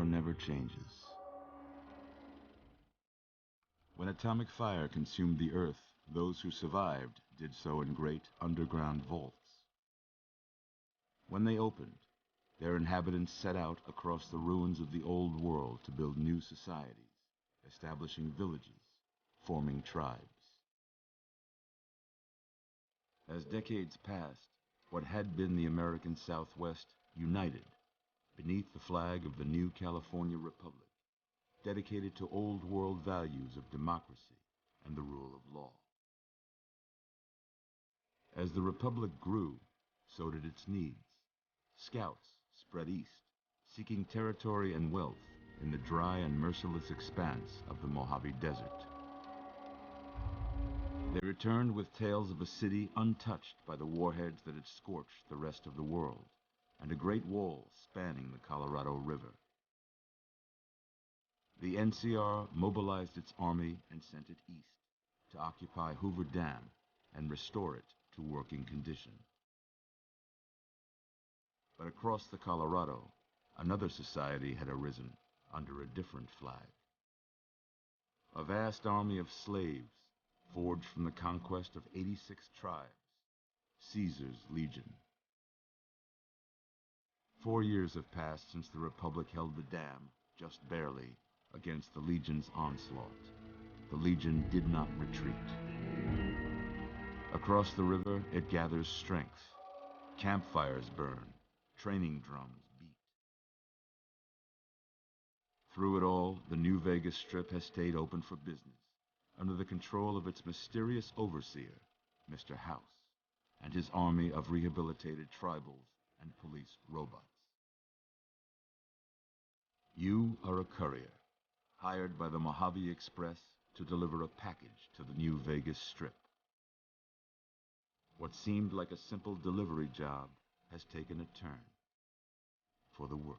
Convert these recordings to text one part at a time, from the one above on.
NCR never changes. When atomic fire consumed the Earth, those who survived did so in great underground vaults. When they opened, their inhabitants set out across the ruins of the old world to build new societies, establishing villages, forming tribes. As decades passed, what had been the American Southwest united beneath the flag of the new California Republic, dedicated to old world values of democracy and the rule of law. As the Republic grew, so did its needs. Scouts spread east, seeking territory and wealth in the dry and merciless expanse of the Mojave Desert. They returned with tales of a city untouched by the warheads that had scorched the rest of the world, and a great wall spanning the Colorado River. The NCR mobilized its army and sent it east to occupy Hoover Dam and restore it to working condition. But across the Colorado, another society had arisen under a different flag. A vast army of slaves, forged from the conquest of 86 tribes, Caesar's Legion. 4 years have passed since the Republic held the dam, just barely, against the Legion's onslaught. The Legion did not retreat. Across the river, it gathers strength. Campfires burn, training drums beat. Through it all, the New Vegas Strip has stayed open for business, under the control of its mysterious overseer, Mr. House, and his army of rehabilitated tribals and police robots. You are a courier, hired by the Mojave Express to deliver a package to the New Vegas Strip. What seemed like a simple delivery job has taken a turn for the worse.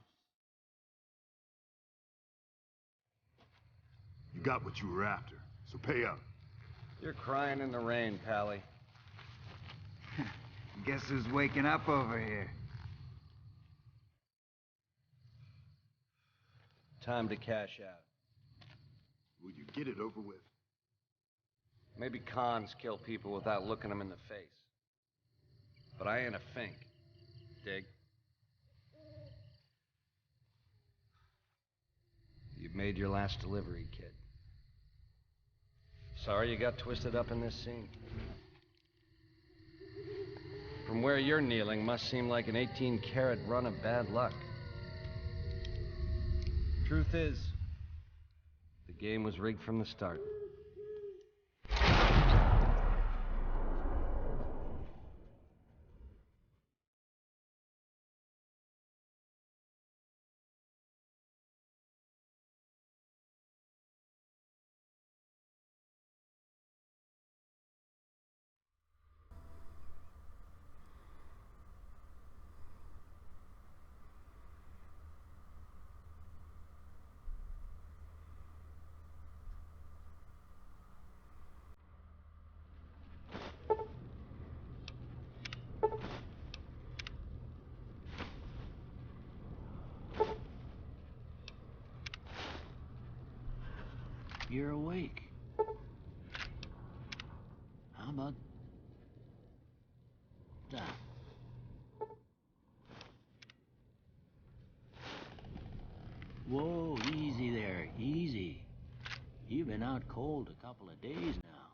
You got what you were after, so pay up. You're crying in the rain, Pally. Guess who's waking up over here? Time to cash out. Will you get it over with? Maybe cons kill people without looking them in the face. But I ain't a fink. Dig? You've made your last delivery, kid. Sorry you got twisted up in this scene. From where you're kneeling must seem like an 18-carat run of bad luck. Truth is, the game was rigged from the start. You're awake. How about that? Whoa, easy there, easy. You've been out cold a couple of days now.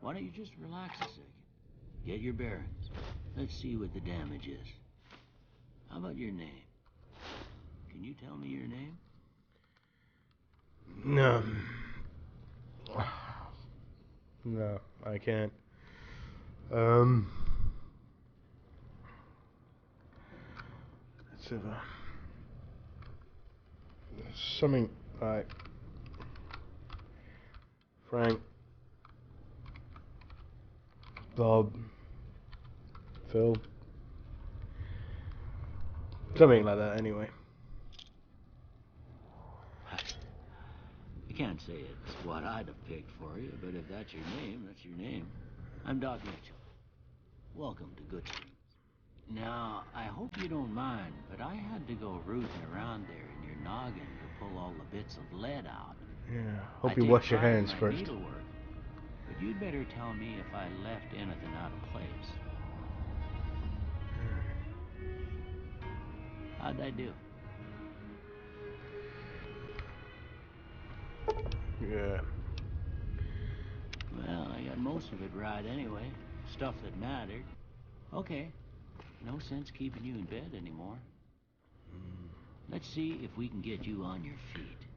Why don't you just relax a second? Get your bearings. Let's see what the damage is. How about your name? Can you tell me your name? No. No, I can't. It's something like Frank, Bob, Phil, something like that anyway. I can't say it's what I'd have picked for you, but if that's your name, that's your name. I'm Doc Mitchell. Welcome to Good Springs. Now, I hope you don't mind, but I had to go rooting around there in your noggin pull all the bits of lead out. Yeah. I Hope you take wash your pride in hands my first. needlework, but you'd better tell me if I left anything out of place. How'd I do? Yeah. Well, I got most of it right anyway. Stuff that mattered. Okay. No sense keeping you in bed anymore. Let's see if we can get you on your feet.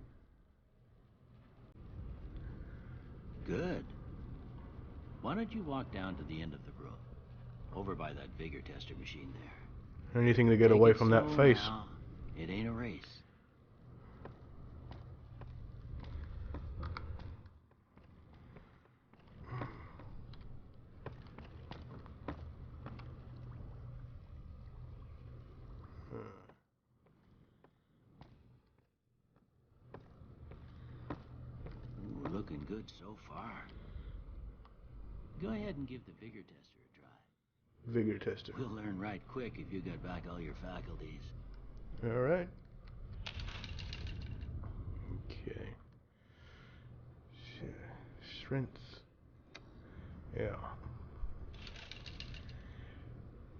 Good. Why don't you walk down to the end of the room? Over by that vigor tester machine there. Anything to get Take away it from that slow face. now. It ain't a race. Ooh, looking good so far. Go ahead and give the vigor tester a try. Vigor tester. We'll learn right quick if you got back all your faculties. Alright. Okay. Strength. Yeah.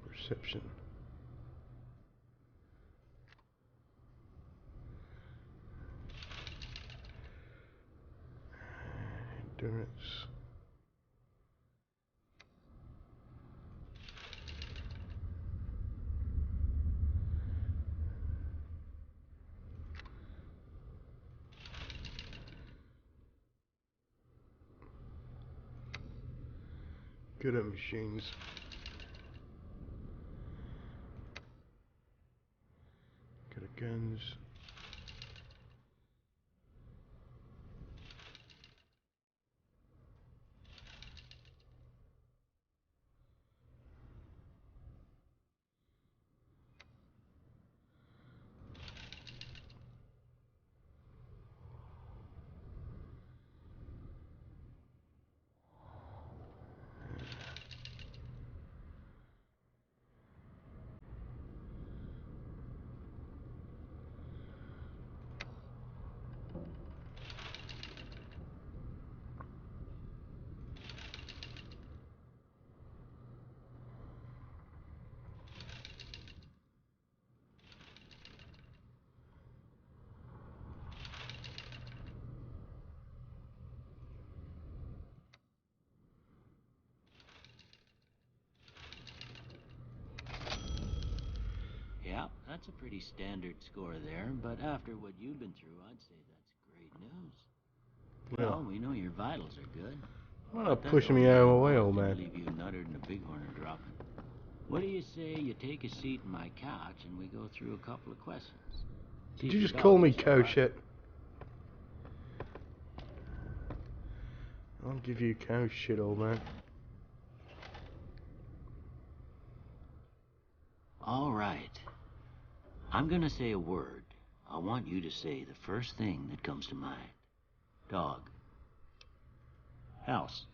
Perception. Endurance. Good at machines. Good at guns. Yeah, that's a pretty standard score there, but after what you've been through, I'd say that's great news. Well, we know your vitals are good. Why But not that pushing don't me out of mean the way, nothing old to man? leave you nuttered and a bighorn are dropping. What do you say you take a seat in my couch and we go through a couple of questions? See Did if you your just call me doctor's cow all right. shit? I'll give you cow shit, old man. All right. I'm gonna say a word. I want you to say the first thing that comes to mind. Dog. House.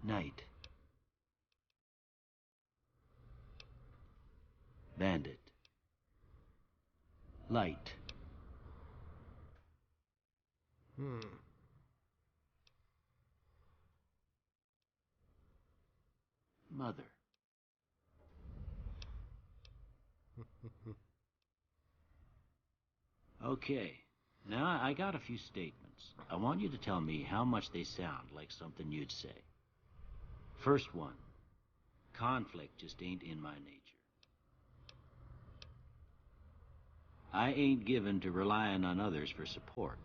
Night. Bandit. Light. Mother. Okay. Now I got a few statements. I want you to tell me how much they sound like something you'd say. First one. Conflict just ain't in my nature. I ain't given to relying on others for support.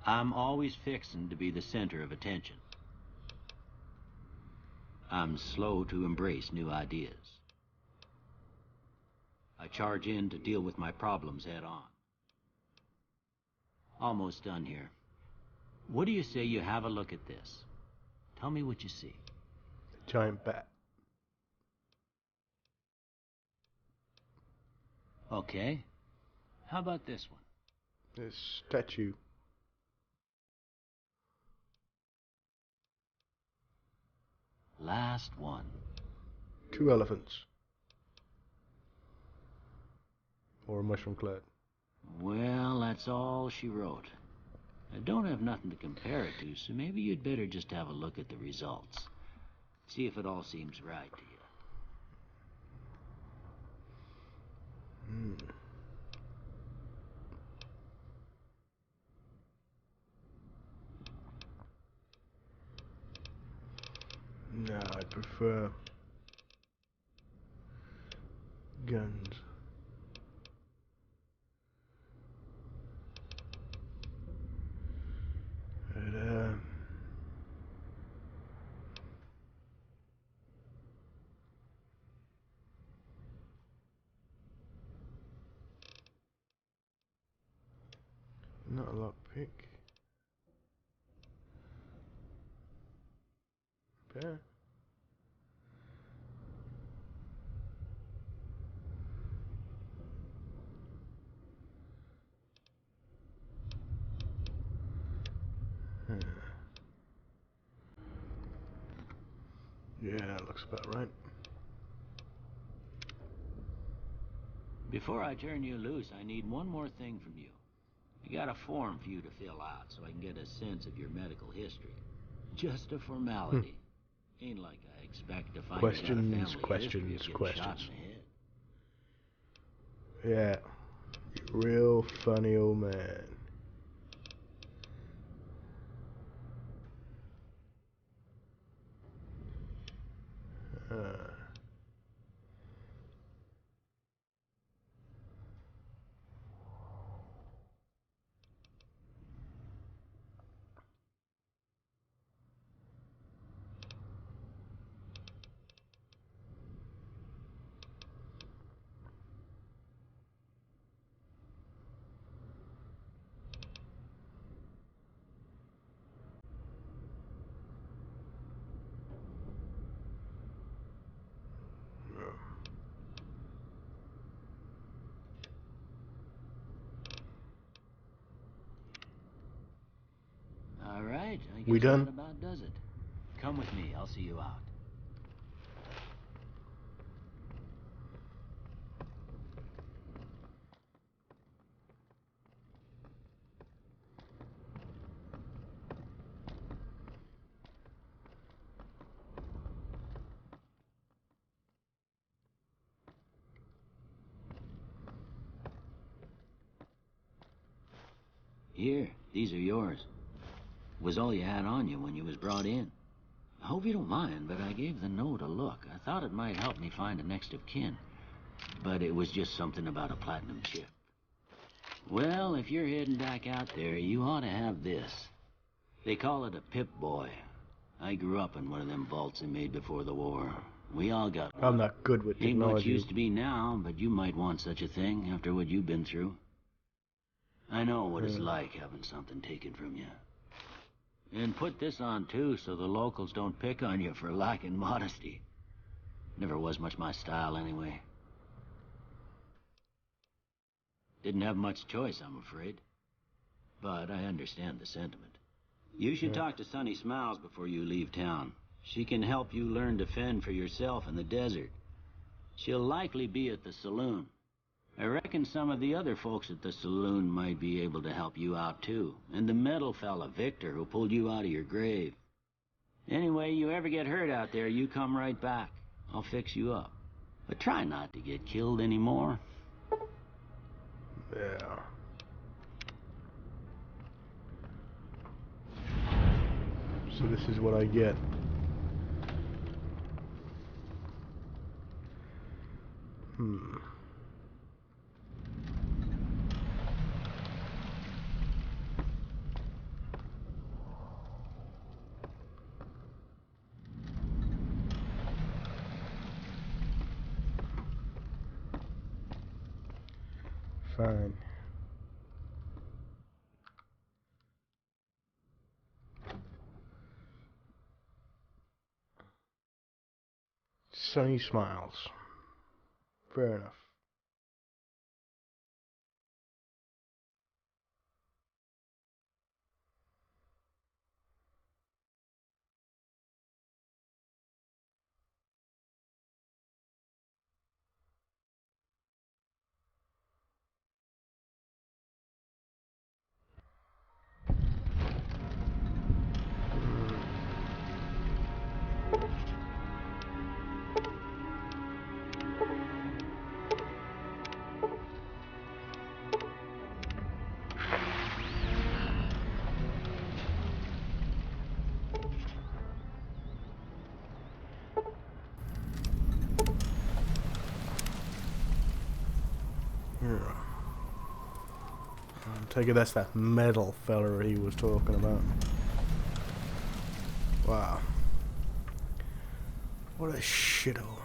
I'm always fixin' to be the center of attention. I'm slow to embrace new ideas. I charge in to deal with my problems head on. Almost done here. What do you say you have a look at this? Tell me what you see. Giant bat. Okay. How about this one? This statue. Last one. 2 elephants. or a mushroom cloud. Well, that's all she wrote. I don't have nothing to compare it to, so maybe you'd better just have a look at the results. See if it all seems right to you. No, I'd prefer guns. But, not a lockpick. Repair. Yeah, that looks about right. Before I turn you loose, I need one more thing from you. I got a form for you to fill out so I can get a sense of your medical history. Just a formality. Ain't like I expect to find Questions, you got a family history of questions, getting questions. shot in the head. Yeah, you real funny old man. All right, I guess We done? that about does it. Come with me, I'll see you out. Here, these are yours. Was all you had on you when you was brought in. I hope you don't mind, but I gave the note a look. I thought it might help me find a next of kin. But it was just something about a platinum chip. Well, if you're heading back out there, you ought to have this. They call it a Pip-Boy. I grew up in one of them vaults they made before the war. We all got one. I'm not good with Ain't much technology. used to be now, but you might want such a thing after what you've been through. I know what it's like having something taken from you. And put this on, too, so the locals don't pick on you for lacking modesty. Never was much my style, anyway. Didn't have much choice, I'm afraid. But I understand the sentiment. You should talk to Sonny Smiles before you leave town. She can help you learn to fend for yourself in the desert. She'll likely be at the saloon. I reckon some of the other folks at the saloon might be able to help you out, too. And the metal fella, Victor, who pulled you out of your grave. Anyway, you ever get hurt out there, you come right back. I'll fix you up. But try not to get killed anymore. Yeah. So this is what I get. Fine. Sonny Smiles. Fair enough. Yeah. Take it that's that metal feller he was talking about. Wow. What a shithole.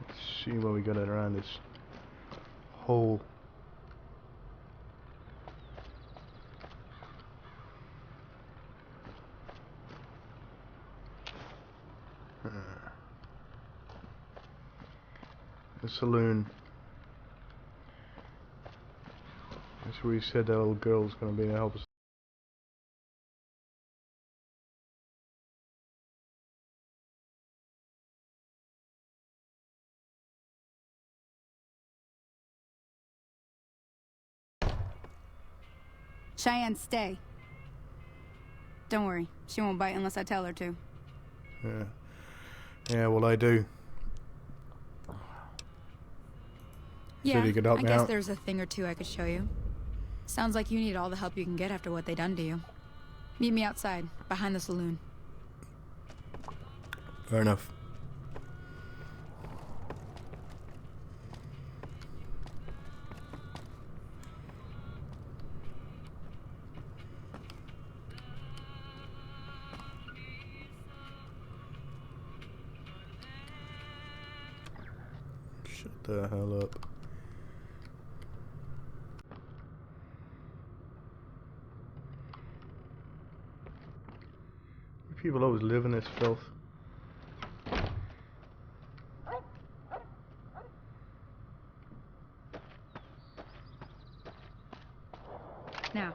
Let's see what we got around this hole. The saloon. That's where he said that little girl's gonna be to help us. Cheyenne, stay. Don't worry, she won't bite unless I tell her to. Yeah. Yeah, well I do. Yeah, Said he could help I me guess out. there's a thing or two I could show you. Sounds like you need all the help you can get after what they done to you. Meet me outside, behind the saloon. Fair enough. Shut the hell up. You people always live in this filth. Now,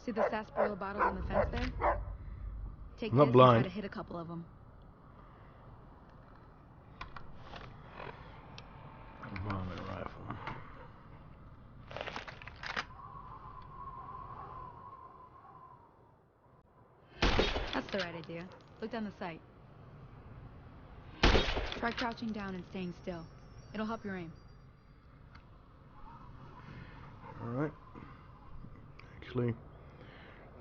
see the sarsaparilla bottles on the fence there? Take I'm not this blind. and try to hit a couple of them. Varmint rifle. That's the right idea. Look down the sight. Try crouching down and staying still. It'll help your aim. Alright. Actually,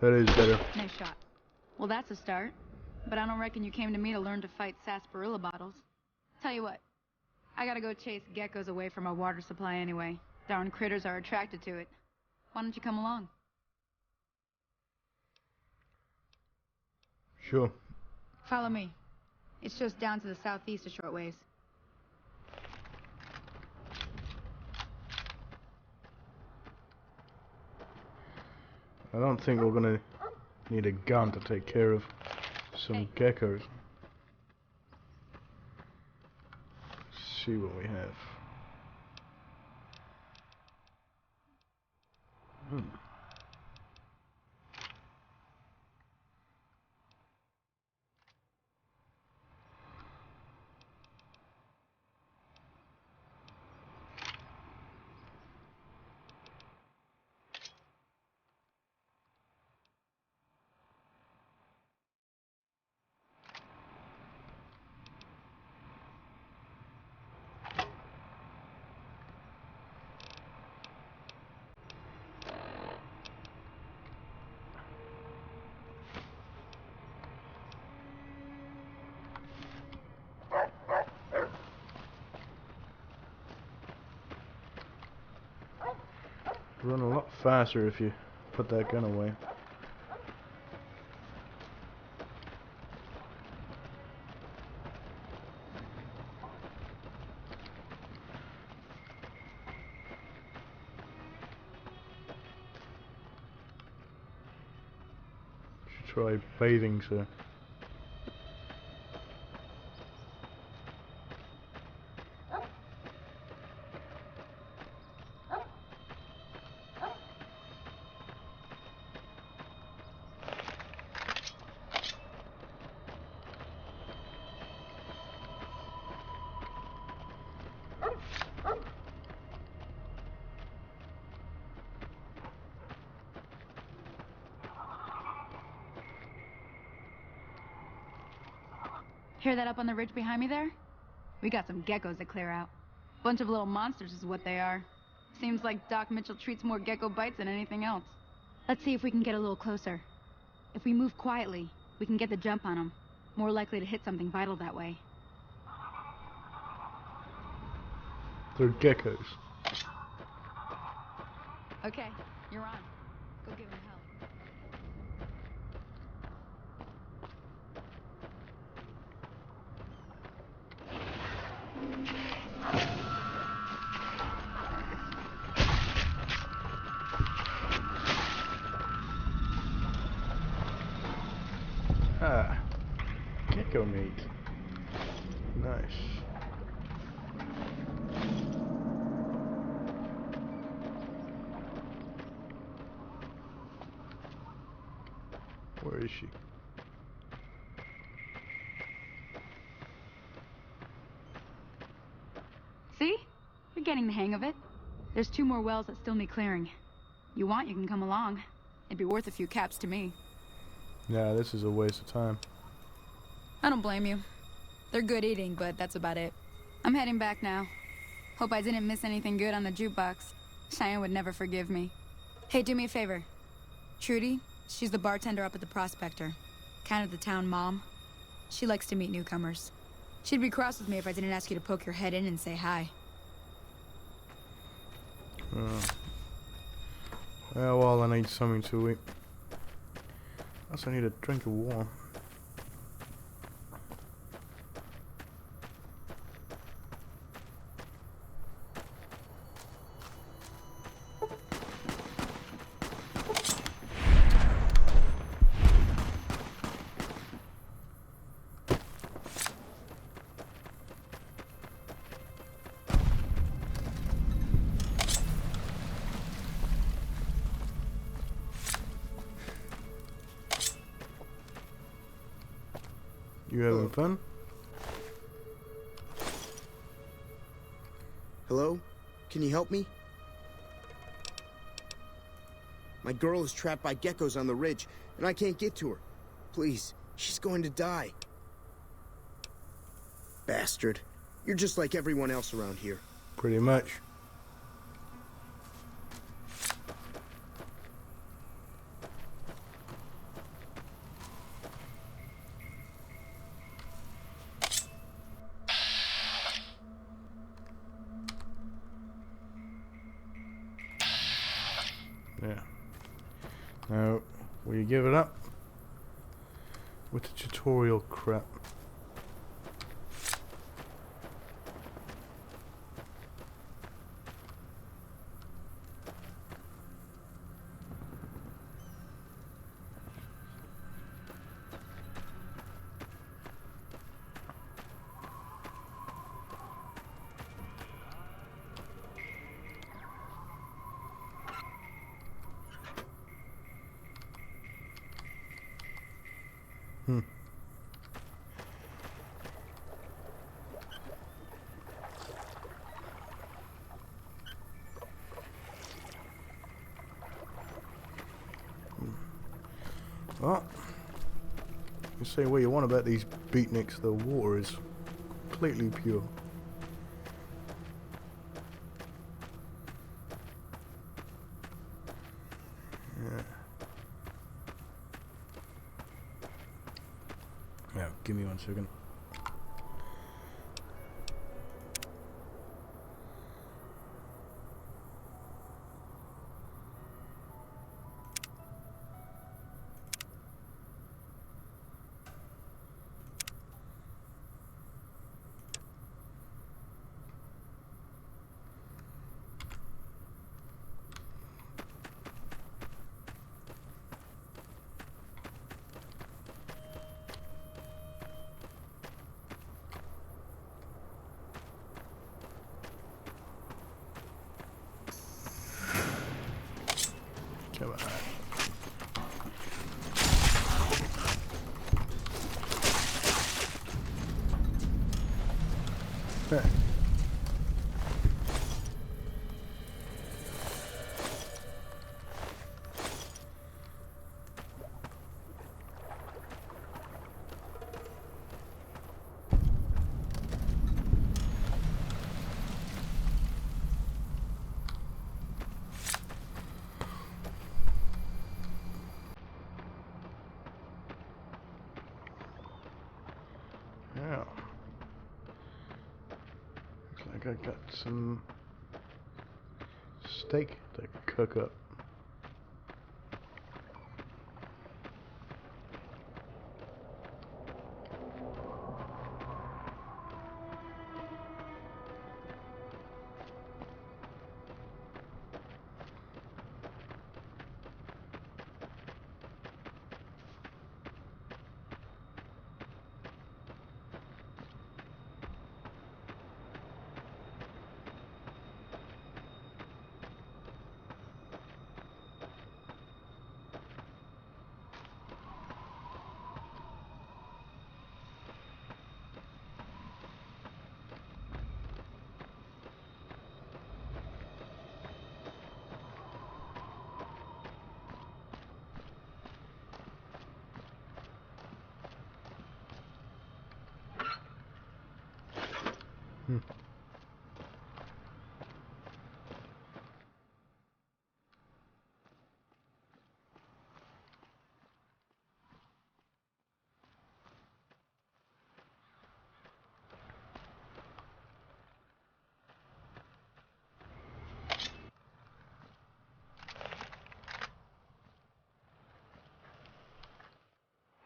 that is better. Nice shot. Well, that's a start. But I don't reckon you came to me to learn to fight sarsaparilla bottles. Tell you what, I gotta go chase geckos away from our water supply anyway. Darn critters are attracted to it. Why don't you come along? Sure. Follow me. It's just down to the southeast a short ways. I don't think we're gonna need a gun to take care of some geckos. Let's see what we have. Run a lot faster if you put that gun away. Should try bathing, sir. Hear that up on the ridge behind me there? We got some geckos to clear out. Bunch of little monsters is what they are. Seems like Doc Mitchell treats more gecko bites than anything else. Let's see if we can get a little closer. If we move quietly, we can get the jump on them. More likely to hit something vital that way. They're geckos. Okay, you're on. Go give him hell. Ah, gecko meat. Nice. Where is she? See? You're getting the hang of it. There's 2 more wells that still need clearing. You want, you can come along. It'd be worth a few caps to me. Yeah, this is a waste of time. I don't blame you. They're good eating, but that's about it. I'm heading back now. Hope I didn't miss anything good on the jukebox. Cheyenne would never forgive me. Hey, do me a favor. Trudy, she's the bartender up at the Prospector. Kind of the town mom. She likes to meet newcomers. She'd be cross with me if I didn't ask you to poke your head in and say hi. Yeah, well, I need something to eat. Also need a drink of water. You having fun? Hello? Can you help me? My girl is trapped by geckos on the ridge, and I can't get to her. Please, she's going to die. Bastard. You're just like everyone else around here. Pretty much. Yeah. Now, will you give it up? With the tutorial crap. Well, you say what you want about these beatniks, the water is completely pure. Yeah. Yeah, give me 1 second. think I got some steak to cook up.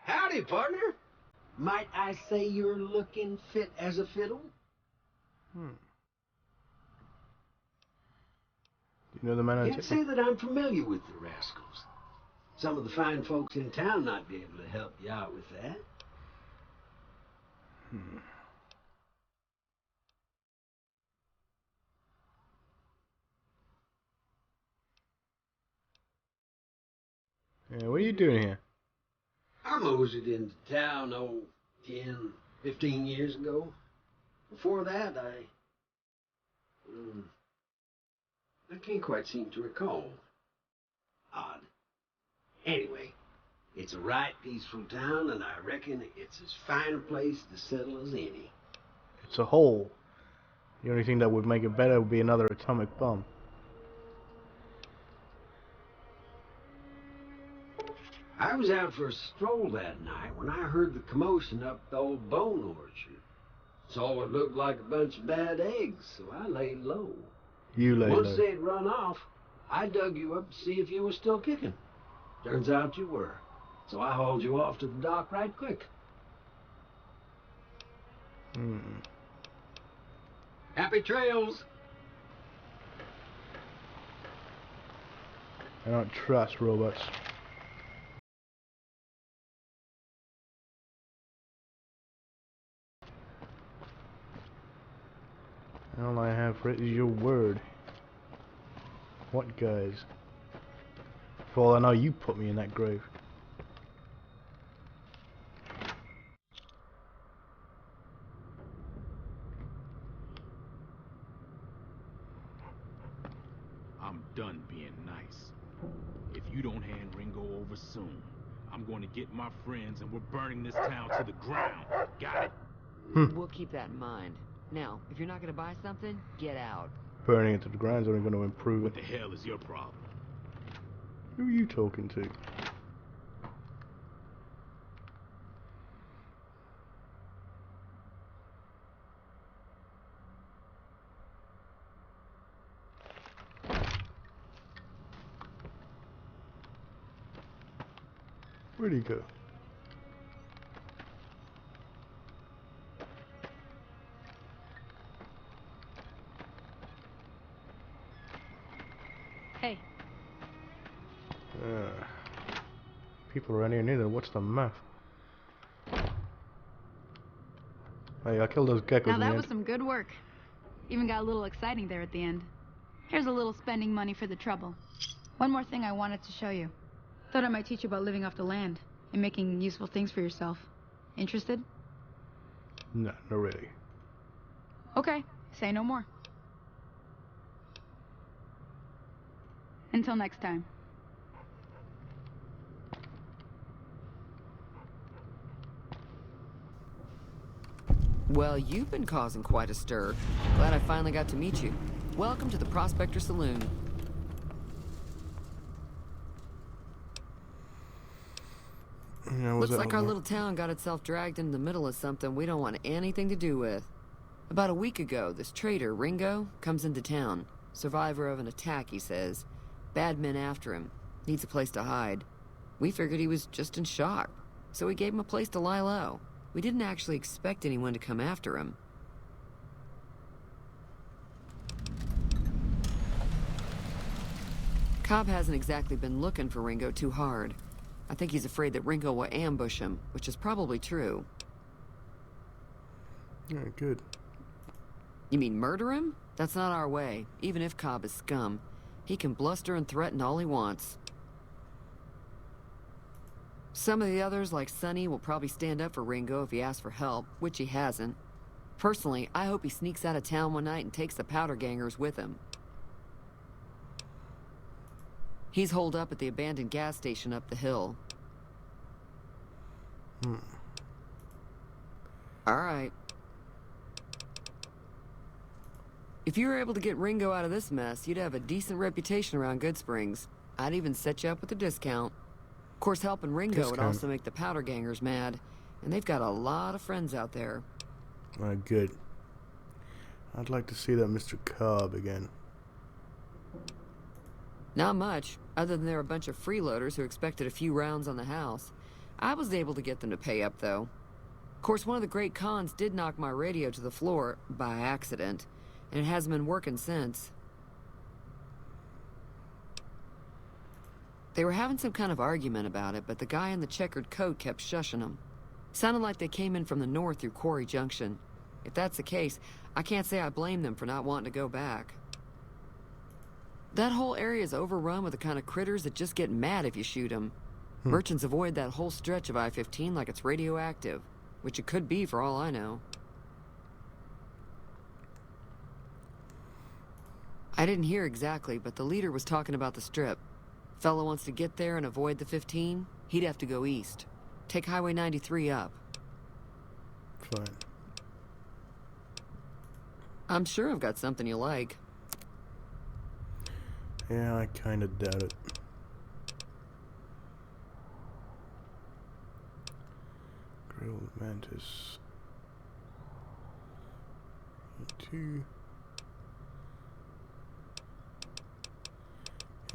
Howdy, partner. Might I say you're looking fit as a fiddle? You know the man I Can't say that I'm familiar with the rascals. Some of the fine folks in town might be able to help you out with that. Yeah, what are you doing here? I moseyed into town, 10, 15 years ago. Before that, I can't quite seem to recall. Odd. Anyway, it's a right peaceful town, and I reckon it's as fine a place to settle as any. It's a hole. The only thing that would make it better would be another atomic bomb. I was out for a stroll that night when I heard the commotion up the old bone orchard. Saw what looked like a bunch of bad eggs, so I laid low. You lay Once low. they'd run off, I dug you up to see if you were still kicking. Turns out you were, so I hauled you off to the dock right quick. Happy trails! I don't trust robots. All I have for it is your word. What guys? For all I know, you put me in that grave. I'm done being nice. If you don't hand Ringo over soon, I'm going to get my friends and we're burning this town to the ground. Got it? We'll keep that in mind. Now, if you're not going to buy something, get out. Burning it to the ground is only going to improve What it. the hell is your problem? Who are you talking to? Where'd he go? Hey, People around here neither. What's the math? Hey, I killed those geckos now in the that end. was some good work. Even got a little exciting there at the end. Here's a little spending money for the trouble. One more thing I wanted to show you. Thought I might teach you about living off the land and making useful things for yourself. Interested? No, not really. Okay, say no more. Until next time. Well, you've been causing quite a stir. Glad I finally got to meet you. Welcome to the Prospector Saloon. Yeah, Looks like our little town got itself dragged into the middle of something we don't want anything to do with. About a week ago, this trader, Ringo, comes into town. Survivor of an attack, he says. Bad men after him. Needs a place to hide. We figured he was just in shock, so we gave him a place to lie low. We didn't actually expect anyone to come after him. Cobb hasn't exactly been looking for Ringo too hard. I think he's afraid that Ringo will ambush him, which is probably true. Yeah, good. You mean murder him? That's not our way, even if Cobb is scum. He can bluster and threaten all he wants. Some of the others, like Sonny, will probably stand up for Ringo if he asks for help, which he hasn't. Personally, I hope he sneaks out of town one night and takes the powder gangers with him. He's holed up at the abandoned gas station up the hill. All right. If you were able to get Ringo out of this mess, you'd have a decent reputation around Goodsprings. I'd even set you up with a discount. Of course, helping Ringo would also make the powder gangers mad, and they've got a lot of friends out there. Good. I'd like to see that Mr. Cobb again. Not much, other than they're a bunch of freeloaders who expected a few rounds on the house. I was able to get them to pay up, though. Of course, one of the great cons did knock my radio to the floor, by accident, and it hasn't been working since. They were having some kind of argument about it, but the guy in the checkered coat kept shushing them. Sounded like they came in from the north through Quarry Junction. If that's the case, I can't say I blame them for not wanting to go back. That whole area is overrun with the kind of critters that just get mad if you shoot them. Merchants avoid that whole stretch of I-15 like it's radioactive, which it could be for all I know. I didn't hear exactly, but the leader was talking about the strip. Fellow wants to get there and avoid the 15, he'd have to go east. Take Highway 93 up. Fine. I'm sure I've got something you like. Yeah, I kinda doubt it. Grilled mantis. 2.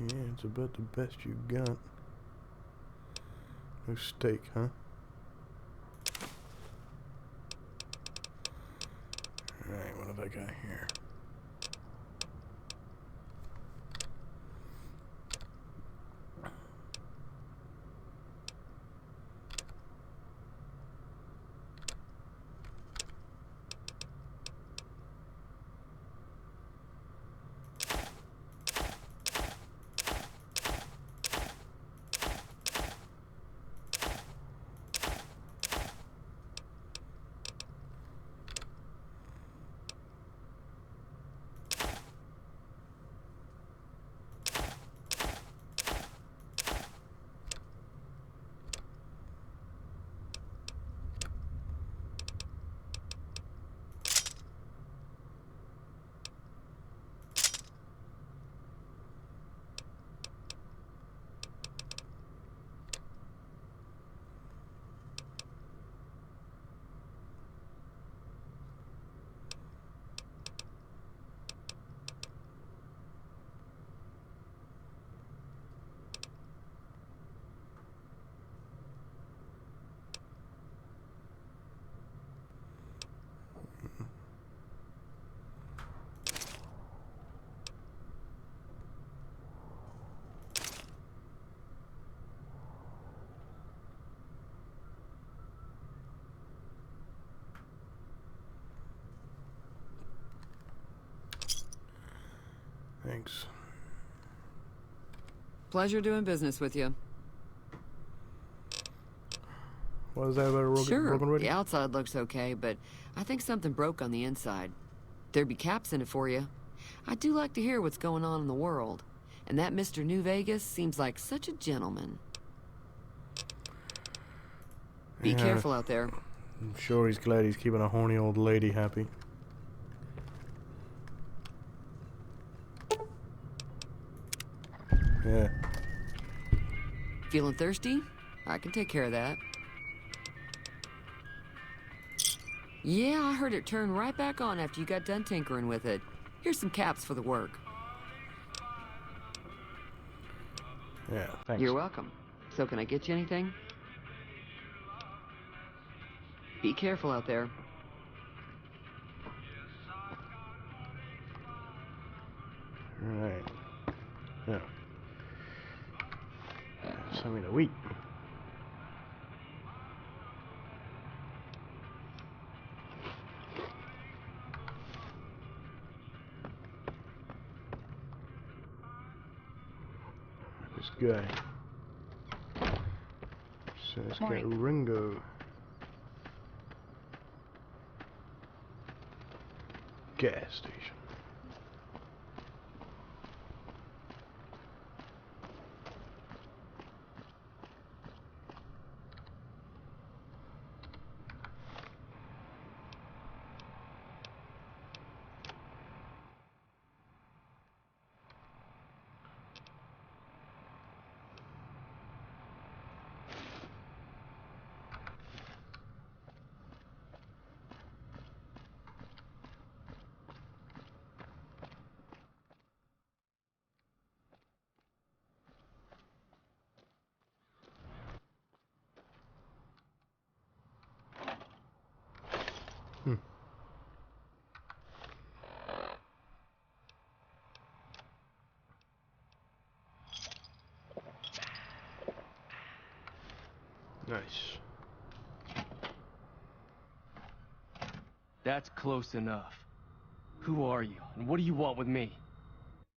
Yeah, it's about the best you've got. No steak, huh? Alright, what have I got here? Thanks. Pleasure doing business with you. What is that about a broken radio? The outside looks okay, but I think something broke on the inside. There'd be caps in it for you. I do like to hear what's going on in the world. And that Mr. New Vegas seems like such a gentleman. Be careful out there. I'm sure he's glad he's keeping a horny old lady happy. Yeah. Feeling thirsty? I can take care of that. Yeah, I heard it turn right back on after you got done tinkering with it. Here's some caps for the work. Yeah, thanks. You're welcome. So can I get you anything? Be careful out there. Right. Yeah. Send me the wheat. This guy. So let's get Ringo. Gas station. Nice. That's close enough. Who are you, and what do you want with me?